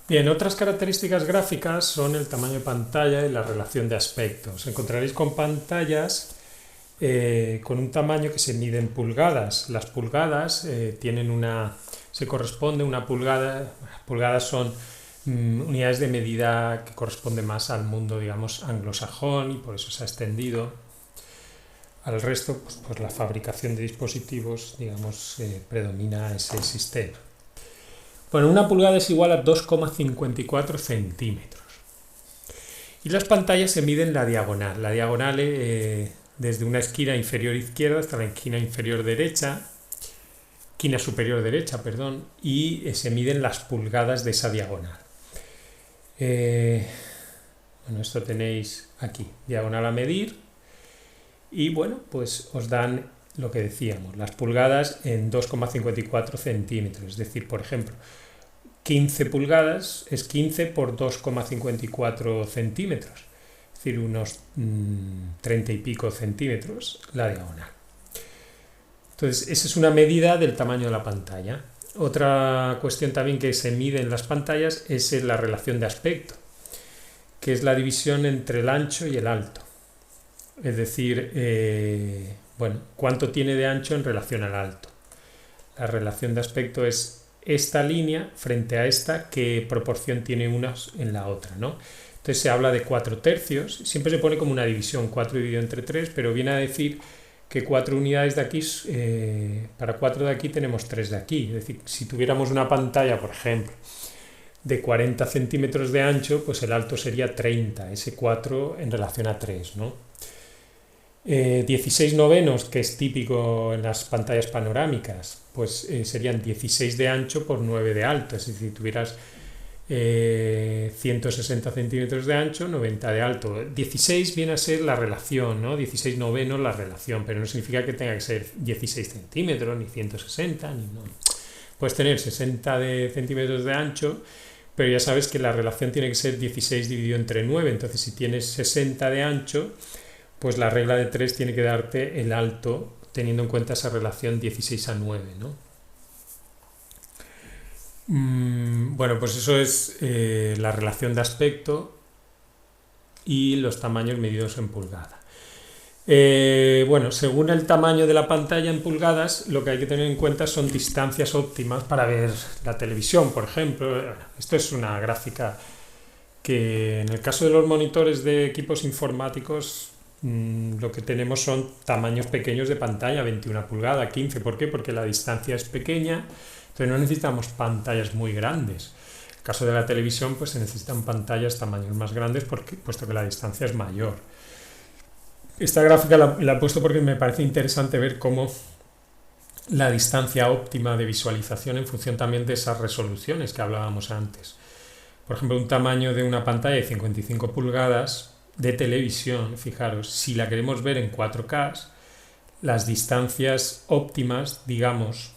Bien, otras características gráficas son el tamaño de pantalla y la relación de aspectos. Encontraréis con pantallas con un tamaño que se mide en pulgadas. Las pulgadas se corresponde una pulgada, pulgadas son unidades de medida que corresponden más al mundo, digamos, anglosajón, y por eso se ha extendido al resto, pues la fabricación de dispositivos, digamos, predomina ese sistema. Bueno, una pulgada es igual a 2,54 centímetros. Y las pantallas se miden la diagonal. La diagonal desde una esquina inferior izquierda hasta la esquina inferior derecha, esquina superior derecha, perdón, y se miden las pulgadas de esa diagonal. Bueno, esto tenéis aquí, diagonal a medir, y bueno, pues os dan lo que decíamos, las pulgadas en 2,54 centímetros, es decir, por ejemplo, 15 pulgadas es 15 por 2,54 centímetros, es decir, unos 30 y pico centímetros la diagonal. Entonces, esa es una medida del tamaño de la pantalla. Otra cuestión también que se mide en las pantallas es la relación de aspecto, que es la división entre el ancho y el alto. Es decir, bueno, cuánto tiene de ancho en relación al alto. La relación de aspecto es esta línea frente a esta, qué proporción tiene una en la otra, ¿no? Entonces se habla de 4 tercios, siempre se pone como una división, 4 dividido entre 3, pero viene a decir que 4 unidades de aquí, para 4 de aquí tenemos 3 de aquí. Es decir, si tuviéramos una pantalla, por ejemplo, de 40 centímetros de ancho, pues el alto sería 30, ese 4 en relación a 3, ¿no? 16 novenos, que es típico en las pantallas panorámicas, pues serían 16 de ancho por 9 de alto, es decir, si tuvieras 160 centímetros de ancho, 90 de alto. 16 viene a ser la relación, ¿no? 16 novenos la relación, pero no significa que tenga que ser 16 centímetros, ni 160, ni no. Puedes tener 60 centímetros de ancho, pero ya sabes que la relación tiene que ser 16 dividido entre 9, entonces si tienes 60 de ancho, pues la regla de 3 tiene que darte el alto teniendo en cuenta esa relación 16 a 9, ¿no? Bueno, pues eso es la relación de aspecto y los tamaños medidos en pulgada. Bueno, según el tamaño de la pantalla en pulgadas, lo que hay que tener en cuenta son distancias óptimas para ver la televisión, por ejemplo. Esto es una gráfica que en el caso de los monitores de equipos informáticos lo que tenemos son tamaños pequeños de pantalla, 21 pulgadas, 15. ¿Por qué? Porque la distancia es pequeña, entonces no necesitamos pantallas muy grandes. En el caso de la televisión, pues se necesitan pantallas tamaños más grandes puesto que la distancia es mayor. Esta gráfica la he puesto porque me parece interesante ver cómo la distancia óptima de visualización en función también de esas resoluciones que hablábamos antes. Por ejemplo, un tamaño de una pantalla de 55 pulgadas de televisión, fijaros, si la queremos ver en 4K, las distancias óptimas, digamos,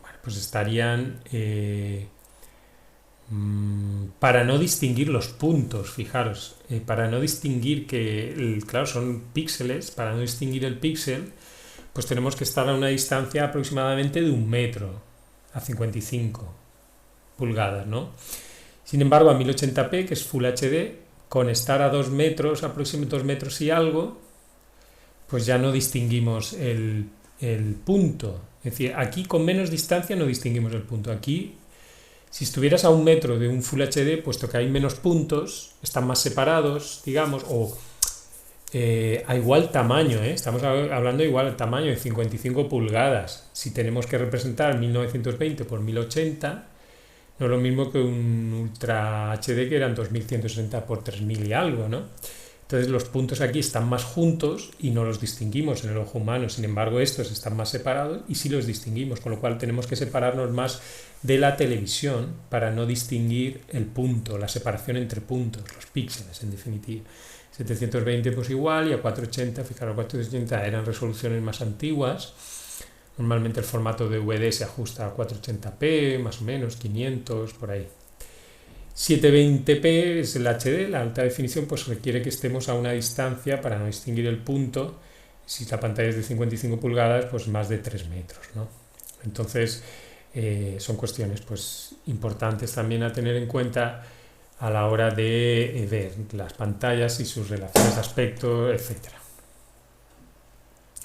bueno, pues estarían para no distinguir los puntos, fijaros, para no distinguir claro, son píxeles, para no distinguir el píxel, pues tenemos que estar a una distancia aproximadamente de 1 metro a 55 pulgadas, ¿no? Sin embargo, a 1080p, que es Full HD, con estar a 2 metros, aproximadamente 2 metros y algo, pues ya no distinguimos el punto. Es decir, aquí con menos distancia no distinguimos el punto. Aquí, si estuvieras a 1 metro de un Full HD, puesto que hay menos puntos, están más separados, digamos, o a igual tamaño, estamos hablando igual al tamaño de 55 pulgadas. Si tenemos que representar 1920 por 1080, no es lo mismo que un Ultra HD que eran 2160 por 3000 y algo, ¿no? Entonces los puntos aquí están más juntos y no los distinguimos en el ojo humano. Sin embargo, estos están más separados y sí los distinguimos, con lo cual tenemos que separarnos más de la televisión para no distinguir el punto, la separación entre puntos, los píxeles en definitiva. 720 pues igual, y a 480, fijaros, 480 eran resoluciones más antiguas. Normalmente el formato de DVD se ajusta a 480p, más o menos, 500, por ahí. 720p es el HD, la alta definición, pues requiere que estemos a una distancia para no distinguir el punto. Si la pantalla es de 55 pulgadas, pues más de 3 metros, ¿no? Entonces, Son cuestiones pues importantes también a tener en cuenta a la hora de ver las pantallas y sus relaciones de aspecto, etcétera.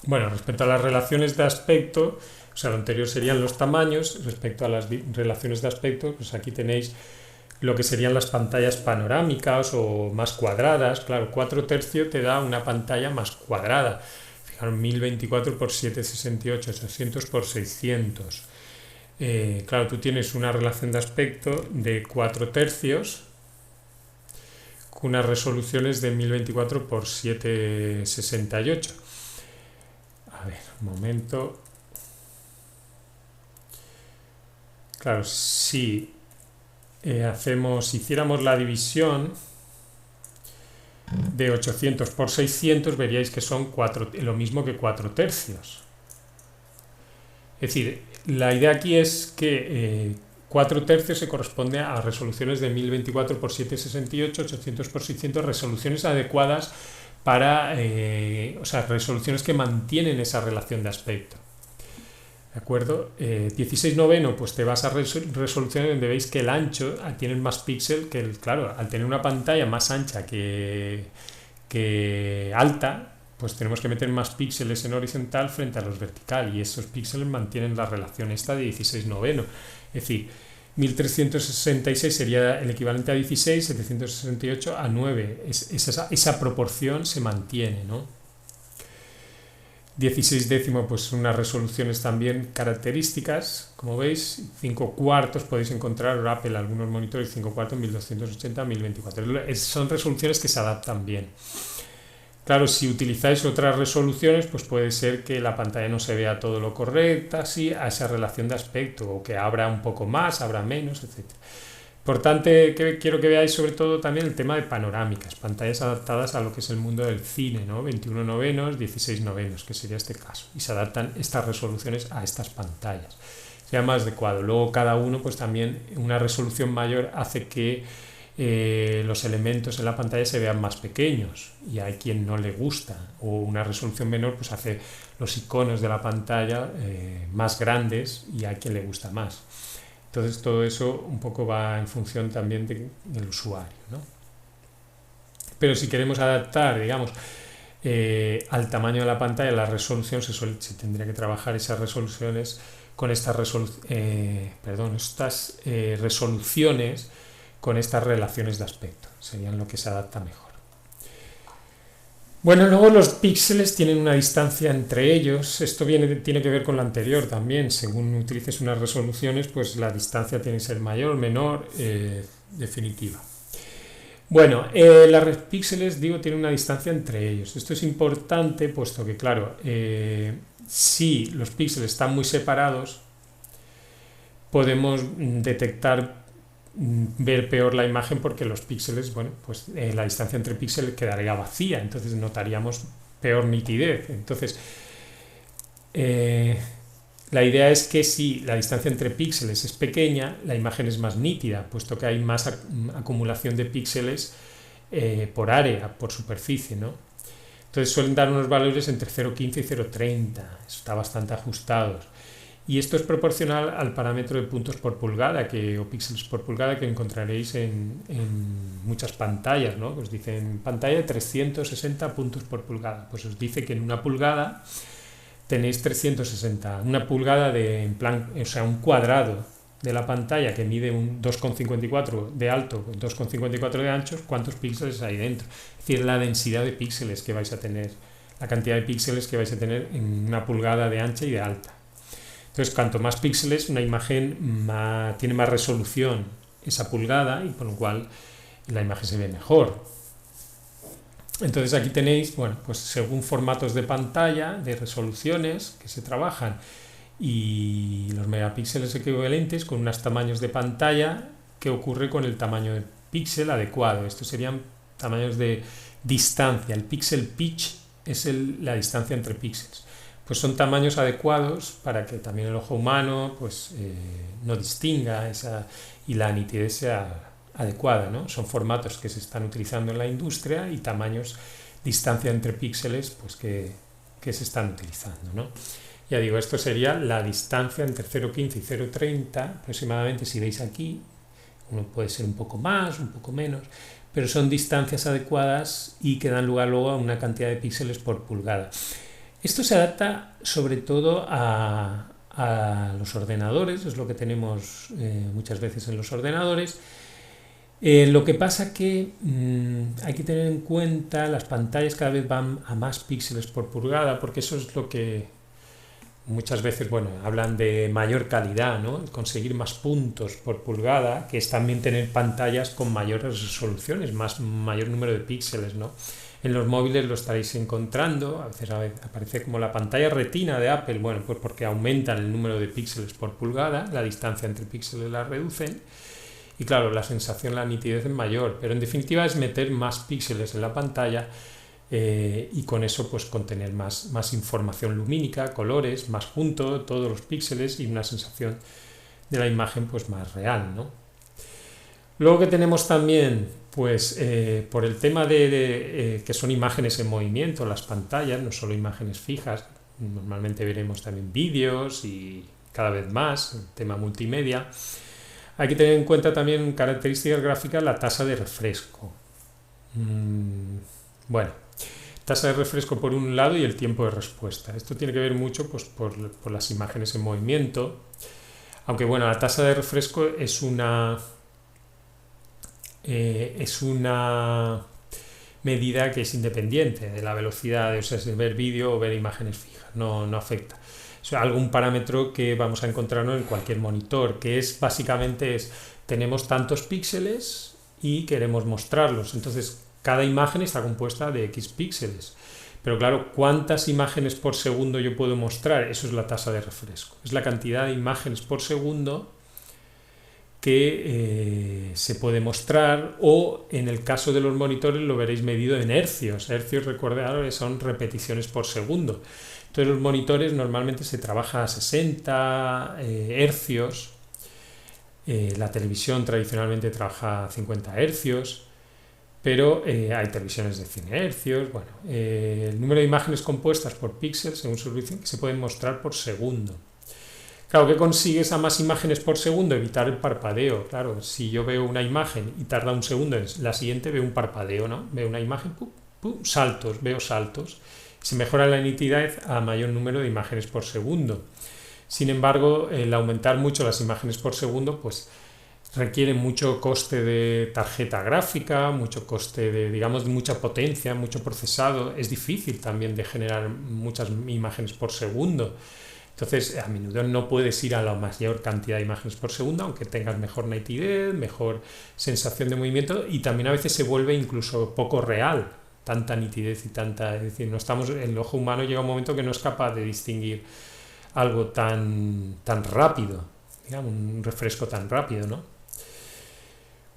Bueno, respecto a las relaciones de aspecto, o sea, lo anterior serían los tamaños. Respecto a las relaciones de aspecto, pues aquí tenéis lo que serían las pantallas panorámicas o más cuadradas. Claro, 4/3 te da una pantalla más cuadrada. Fijaros, 1024 por 768, 800 por 600. Claro, tú tienes una relación de aspecto de 4/3 con unas resoluciones de 1024 por 768. A ver, un momento. Claro, si hiciéramos la división de 800 por 600, veríais que son lo mismo que 4/3. Es decir, la idea aquí es que 4/3 se corresponde a resoluciones de 1024 por 768, 800 por 600, resoluciones adecuadas para, o sea, resoluciones que mantienen esa relación de aspecto. ¿De acuerdo? 16/9, pues te vas a resoluciones donde veis que el ancho tiene más píxel que claro, al tener una pantalla más ancha que alta, pues tenemos que meter más píxeles en horizontal frente a los vertical, y esos píxeles mantienen la relación esta de 16/9. Es decir, 1366 sería el equivalente a 16, 768 a 9. Esa proporción se mantiene, ¿no? 16/10, pues unas resoluciones también características, como veis. 5/4 podéis encontrar en Apple algunos monitores 5/4, 1280, 1024. Son resoluciones que se adaptan bien. Claro, si utilizáis otras resoluciones, pues puede ser que la pantalla no se vea todo lo correcta, así, a esa relación de aspecto, o que abra un poco más, abra menos, etc. Importante que quiero que veáis sobre todo también el tema de panorámicas, pantallas adaptadas a lo que es el mundo del cine, ¿no? 21/9, 16/9, que sería este caso, y se adaptan estas resoluciones a estas pantallas. Sea más adecuado. Luego cada uno, pues también una resolución mayor hace que los elementos en la pantalla se vean más pequeños, y hay quien no le gusta, o una resolución menor pues hace los iconos de la pantalla más grandes, y hay quien le gusta más. Entonces todo eso un poco va en función también del usuario, ¿no? Pero si queremos adaptar, digamos, al tamaño de la pantalla, la resolución, se tendría que trabajar esas resoluciones con estas resoluciones con estas relaciones de aspecto. Serían lo que se adapta mejor. Bueno, luego los píxeles tienen una distancia entre ellos. Esto tiene que ver con lo anterior también. Según utilices unas resoluciones, pues la distancia tiene que ser mayor, menor, definitiva. Bueno, los píxeles, digo, tienen una distancia entre ellos. Esto es importante, puesto que, claro, si los píxeles están muy separados, podemos ver peor la imagen, porque los píxeles, bueno, pues la distancia entre píxeles quedaría vacía, entonces notaríamos peor nitidez. Entonces, la idea es que si la distancia entre píxeles es pequeña, la imagen es más nítida, puesto que hay más acumulación de píxeles por área, por superficie, ¿no? Entonces suelen dar unos valores entre 0,15 y 0,30, está bastante ajustados. Y esto es proporcional al parámetro de puntos por pulgada o píxeles por pulgada que encontraréis en muchas pantallas, ¿no? Os dicen pantalla de 360 puntos por pulgada. Pues os dice que en una pulgada tenéis 360. Una pulgada en plan, o sea, un cuadrado de la pantalla que mide un 2,54 de alto, 2,54 de ancho, ¿cuántos píxeles hay dentro? Es decir, la densidad de píxeles que vais a tener, la cantidad de píxeles que vais a tener en una pulgada de ancha y de alta. Entonces, cuanto más píxeles, una imagen tiene más resolución esa pulgada, y por lo cual la imagen se ve mejor. Entonces aquí tenéis, bueno, pues según formatos de pantalla, de resoluciones que se trabajan, y los megapíxeles equivalentes con unos tamaños de pantalla que ocurre con el tamaño de píxel adecuado. Estos serían tamaños de distancia. El píxel pitch es la distancia entre píxeles. Pues son tamaños adecuados para que también el ojo humano pues no distinga y la nitidez sea adecuada, ¿no? Son formatos que se están utilizando en la industria, y tamaños, distancia entre píxeles, pues que se están utilizando, ¿no? Ya digo, esto sería la distancia entre 0,15 y 0,30 aproximadamente. Si veis aquí, uno puede ser un poco más, un poco menos, pero son distancias adecuadas y que dan lugar luego a una cantidad de píxeles por pulgada. Esto se adapta sobre todo a los ordenadores, es lo que tenemos muchas veces en los ordenadores. Lo que pasa que hay que tener en cuenta las pantallas cada vez van a más píxeles por pulgada, porque eso es lo que muchas veces, bueno, hablan de mayor calidad, ¿no? Conseguir más puntos por pulgada, que es también tener pantallas con mayores resoluciones, mayor número de píxeles, ¿no? En los móviles lo estaréis encontrando, a veces aparece como la pantalla retina de Apple, bueno, pues porque aumentan el número de píxeles por pulgada, la distancia entre píxeles la reducen, y claro, la sensación, la nitidez es mayor, pero en definitiva es meter más píxeles en la pantalla y con eso pues contener más información lumínica, colores, más junto, todos los píxeles y una sensación de la imagen pues más real, ¿no? Luego que tenemos también pues por el tema de que son imágenes en movimiento, las pantallas, no solo imágenes fijas, normalmente veremos también vídeos y cada vez más, el tema multimedia. Hay que tener en cuenta también características gráficas, la tasa de refresco. Bueno, tasa de refresco por un lado y el tiempo de respuesta. Esto tiene que ver mucho pues, por las imágenes en movimiento. Aunque bueno, la tasa de refresco es una medida que es independiente de la velocidad, o sea, de ver vídeo o ver imágenes fijas, no afecta. Es algún parámetro que vamos a encontrarnos en cualquier monitor, que es básicamente tenemos tantos píxeles y queremos mostrarlos. Entonces, cada imagen está compuesta de X píxeles. Pero claro, ¿cuántas imágenes por segundo yo puedo mostrar? Eso es la tasa de refresco. Es la cantidad de imágenes por segundo que se puede mostrar, o en el caso de los monitores lo veréis medido en hercios. Hercios, recordad, son repeticiones por segundo. Entonces los monitores normalmente se trabaja a 60 hercios. La televisión tradicionalmente trabaja a 50 hercios, pero hay televisiones de 100 hercios. Bueno, el número de imágenes compuestas por píxeles, según su resolución, que se pueden mostrar por segundo. Claro, ¿qué consigues a más imágenes por segundo? Evitar el parpadeo. Claro, si yo veo una imagen y tarda un segundo, en la siguiente veo un parpadeo, ¿no? Veo una imagen, saltos, veo saltos. Se mejora la nitidez a mayor número de imágenes por segundo. Sin embargo, el aumentar mucho las imágenes por segundo, pues requiere mucho coste de tarjeta gráfica, mucho coste de, digamos, de mucha potencia, mucho procesado. Es difícil también de generar muchas imágenes por segundo. Entonces, a menudo no puedes ir a la mayor cantidad de imágenes por segundo, aunque tengas mejor nitidez, mejor sensación de movimiento, y también a veces se vuelve incluso poco real, tanta nitidez y tanta... Es decir, no estamos, el ojo humano llega a un momento que no es capaz de distinguir algo tan rápido, digamos, un refresco tan rápido, ¿no?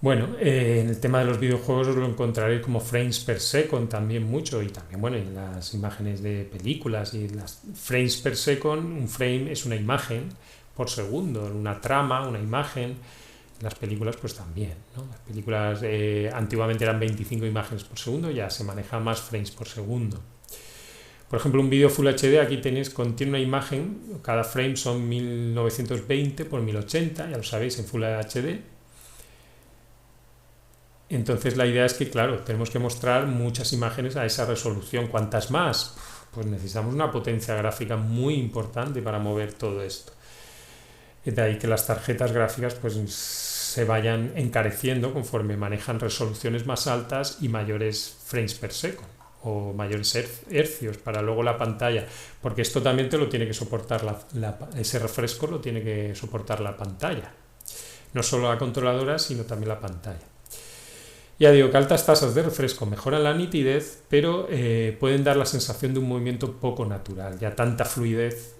Bueno, en el tema de los videojuegos os lo encontraréis como frames per second también mucho, y también, bueno, en las imágenes de películas y las frames per second, un frame es una imagen por segundo, una trama, una imagen. En las películas pues también, ¿no? Las películas antiguamente eran 25 imágenes por segundo, ya se maneja más frames por segundo. Por ejemplo, un vídeo Full HD, aquí contiene una imagen, cada frame son 1920 por 1080, ya lo sabéis, en Full HD. Entonces la idea es que, claro, tenemos que mostrar muchas imágenes a esa resolución. ¿Cuántas más? Pues necesitamos una potencia gráfica muy importante para mover todo esto. De ahí que las tarjetas gráficas pues se vayan encareciendo conforme manejan resoluciones más altas y mayores frames per second o mayores hercios para luego la pantalla, porque esto también te lo tiene que soportar ese refresco lo tiene que soportar la pantalla, no solo la controladora sino también la pantalla. Ya digo que altas tasas de refresco mejoran la nitidez, pero pueden dar la sensación de un movimiento poco natural, ya tanta fluidez.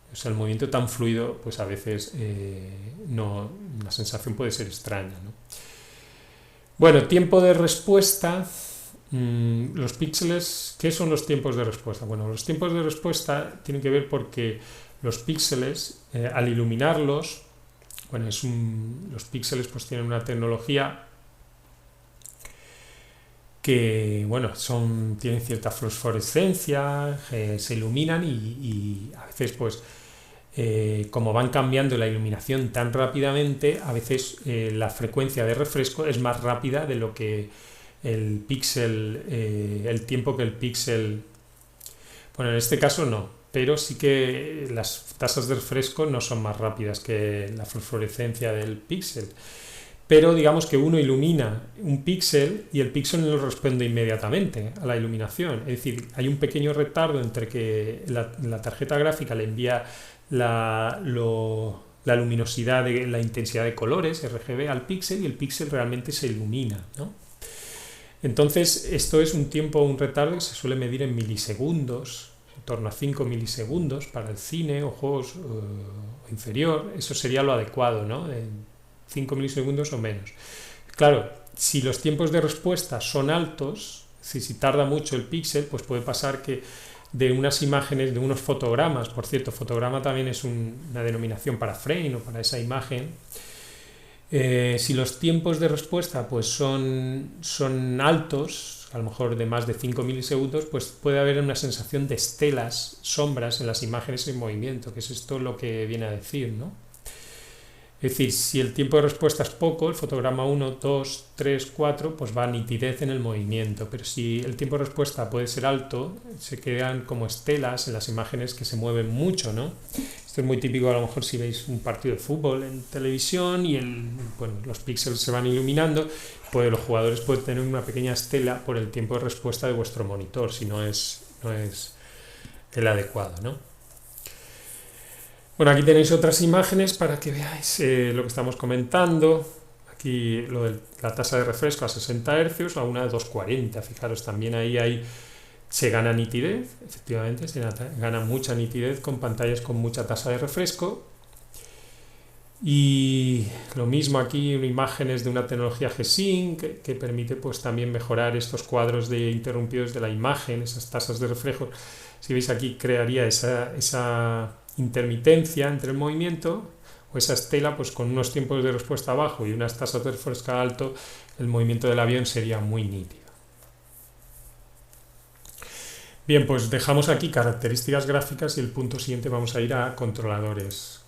O sea, el movimiento tan fluido, pues a veces la sensación puede ser extraña, ¿no? Bueno, tiempo de respuesta. Los píxeles, ¿qué son los tiempos de respuesta? Bueno, los tiempos de respuesta tienen que ver porque los píxeles, al iluminarlos, bueno, los píxeles pues tienen una tecnología que bueno, tienen cierta fosforescencia, se iluminan y a veces pues como van cambiando la iluminación tan rápidamente, a veces la frecuencia de refresco es más rápida de lo que el píxel, el tiempo que el píxel. Bueno, en este caso no, pero sí que las tasas de refresco no son más rápidas que la fosforescencia del píxel. Pero digamos que uno ilumina un píxel y el píxel no responde inmediatamente a la iluminación. Es decir, hay un pequeño retardo entre que la tarjeta gráfica le envía la luminosidad, la intensidad de colores, RGB, al píxel y el píxel realmente se ilumina, ¿no? Entonces, esto es un retardo que se suele medir en milisegundos, en torno a 5 milisegundos para el cine o juegos inferior. Eso sería lo adecuado, ¿no? 5 milisegundos o menos. Claro, si los tiempos de respuesta son altos, si tarda mucho el píxel, pues puede pasar que de unas imágenes, de unos fotogramas, por cierto, fotograma también es una denominación para frame o para esa imagen, si los tiempos de respuesta pues son altos, a lo mejor de más de 5 milisegundos, pues puede haber una sensación de estelas, sombras en las imágenes en movimiento, que es esto lo que viene a decir, ¿no? Es decir, si el tiempo de respuesta es poco, el fotograma 1, 2, 3, 4, pues va a nitidez en el movimiento, pero si el tiempo de respuesta puede ser alto, se quedan como estelas en las imágenes que se mueven mucho, ¿no? Esto es muy típico a lo mejor si veis un partido de fútbol en televisión y los píxeles se van iluminando, pues los jugadores pueden tener una pequeña estela por el tiempo de respuesta de vuestro monitor, si no es el adecuado, ¿no? Bueno, aquí tenéis otras imágenes para que veáis lo que estamos comentando. Aquí lo de la tasa de refresco a 60 Hz, a una de 240. Fijaros, también ahí se gana nitidez, efectivamente, se gana mucha nitidez con pantallas con mucha tasa de refresco. Y lo mismo aquí, imágenes de una tecnología G-Sync que permite pues también mejorar estos cuadros de interrumpidos de la imagen, esas tasas de reflejo. Si veis aquí, crearía esa intermitencia entre el movimiento o esa estela, pues con unos tiempos de respuesta bajo y unas tasas de refresco alto, el movimiento del avión sería muy nítido. Bien, pues dejamos aquí características gráficas y el punto siguiente vamos a ir a controladores.